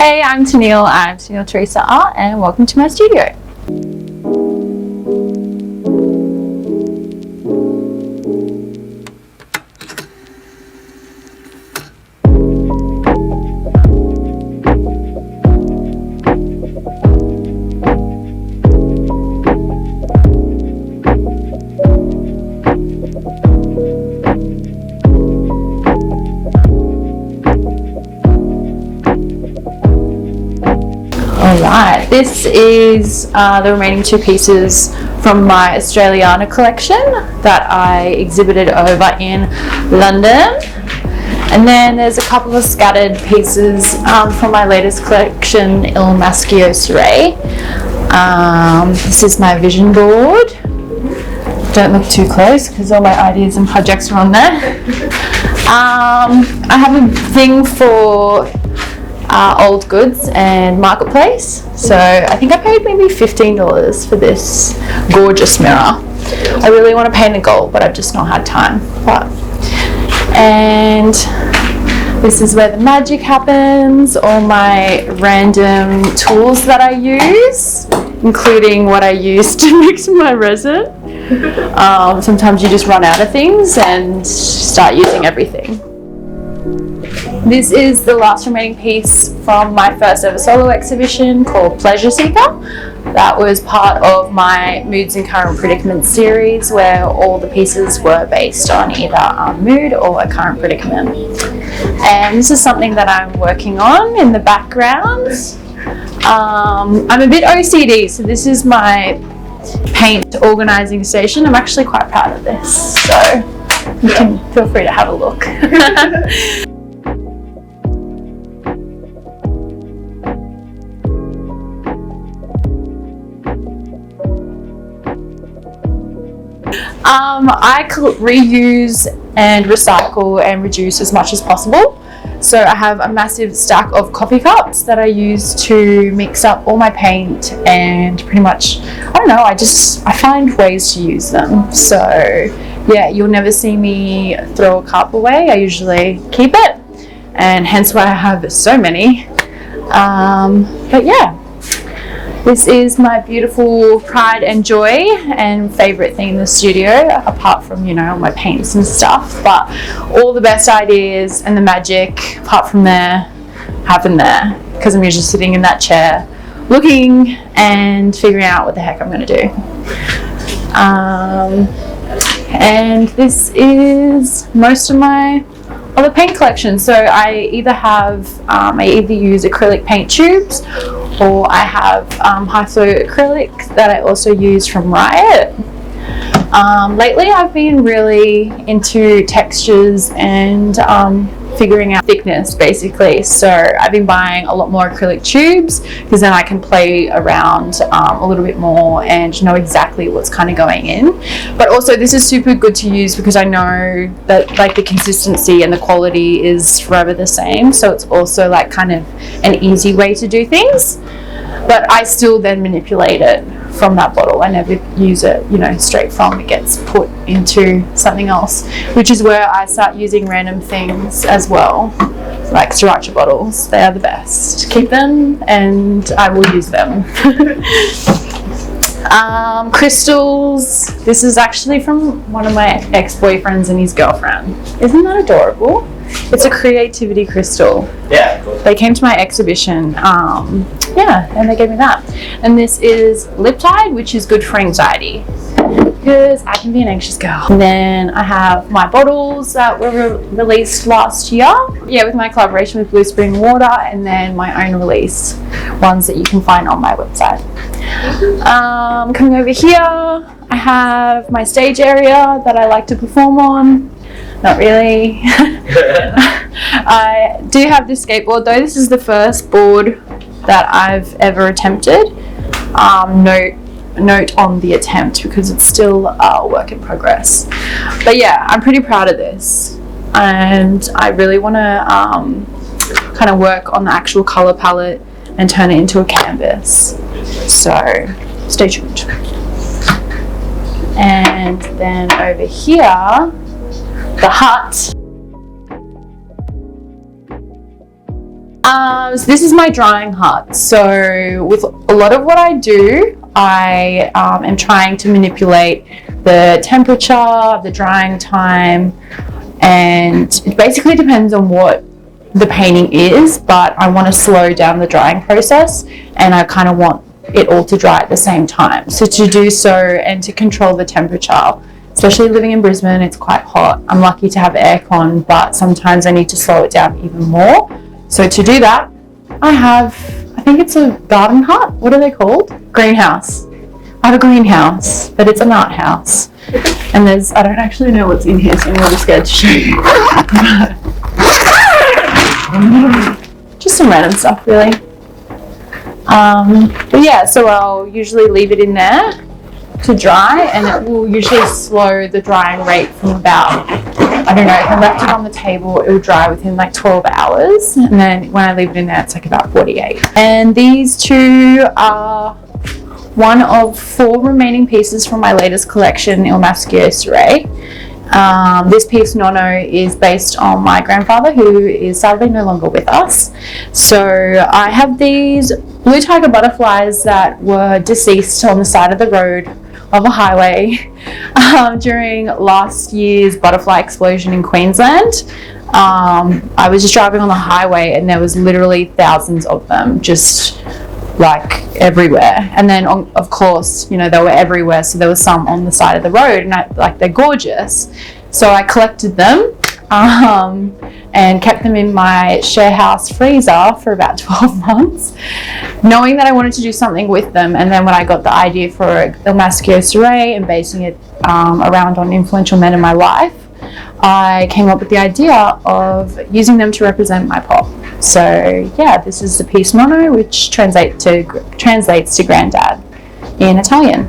Hey, I'm Taneal Teresa Art, and welcome to my studio. Alright, this is the remaining two pieces from my Australiana collection that I exhibited over in London. And then there's a couple of scattered pieces from my latest collection, Il Maschio Surrey. This is my vision board. Don't look too close because all my ideas and projects are on there. I have a thing for old goods and marketplace, so I think I paid maybe $15 for this gorgeous mirror. I really want to paint it gold, but I've just not had time. And this is where the magic happens, all my random tools that I use, including what I use to mix my resin. Sometimes you just run out of things and start using everything. This is the last remaining piece from my first ever solo exhibition called Pleasure Seeker. That was part of my Moods and Current Predicaments series, where all the pieces were based on either a mood or a current predicament. And this is something that I'm working on in the background. I'm a bit OCD, so this is my paint organising station. I'm actually quite proud of this, so you can feel free to have a look. I reuse and recycle and reduce as much as possible. So I have a massive stack of coffee cups that I use to mix up all my paint, and pretty much, I don't know, I find ways to use them. So yeah, you'll never see me throw a cup away. I usually keep it, and hence why I have so many. But yeah. This is my beautiful pride and joy and favourite thing in the studio, apart from, all my paints and stuff. But all the best ideas and the magic, apart from there, happen there, because I'm usually sitting in that chair looking and figuring out what the heck I'm going to do. And this is most of my other paint collection. So I either use acrylic paint tubes, or I have high flow acrylic that I also use from Riot. Lately I've been really into textures and figuring out thickness, basically. So I've been buying a lot more acrylic tubes, because then I can play around a little bit more and know exactly what's kind of going in. But also this is super good to use because I know that the consistency and the quality is forever the same. So it's also kind of an easy way to do things. But I still then manipulate it from that bottle. I never use it, straight from it gets put into something else, which is where I start using random things as well, like sriracha bottles. They are the best. Keep them and I will use them. Crystals. This is actually from one of my ex-boyfriends and his girlfriend. Isn't that adorable? It's a creativity crystal. Yeah, cool. They came to my exhibition, and they gave me that. And this is Lip Tide, which is good for anxiety, because I can be an anxious girl. And then I have my bottles that were released last year, with my collaboration with Blue Spring Water, and then my own release ones that you can find on my website. Coming over here, I have my stage area that I like to perform on. Not really. I do have this skateboard though. This is the first board that I've ever attempted. Note on the attempt, because it's still a work in progress. But yeah, I'm pretty proud of this, and I really want to kind of work on the actual color palette and turn it into a canvas. So stay tuned. And then over here, the hut. So this is my drying hut. So with a lot of what I do, I am trying to manipulate the temperature, the drying time, and it basically depends on what the painting is, but I want to slow down the drying process, and I kind of want it all to dry at the same time. So to do so and to control the temperature, especially living in Brisbane, it's quite hot. I'm lucky to have aircon, but sometimes I need to slow it down even more. So to do that, I think it's a garden hut. What are they called? Greenhouse. I have a greenhouse, but it's an art house. And I don't actually know what's in here, so I'm really scared to show you. Just some random stuff, really. But yeah, so I'll usually leave it in there to dry, and it will usually slow the drying rate from about, I don't know, if I left it on the table, it will dry within like 12 hours. And then when I leave it in there, it's like about 48. And these two are one of 4 remaining pieces from my latest collection, Il Maschio Serré. This piece, Nono, is based on my grandfather, who is sadly no longer with us. So I have these blue tiger butterflies that were deceased on the side of the road of a highway during last year's butterfly explosion in Queensland. I was just driving on the highway and there was literally thousands of them just like everywhere. And then of course, they were everywhere, so there was some on the side of the road, and they're gorgeous. So I collected them and kept them in my share house freezer for about 12 months, knowing that I wanted to do something with them. And then when I got the idea for Il Maschio Serré and basing it around on influential men in my life, I came up with the idea of using them to represent my pop. So yeah, this is the piece Nono, which translates to granddad in Italian.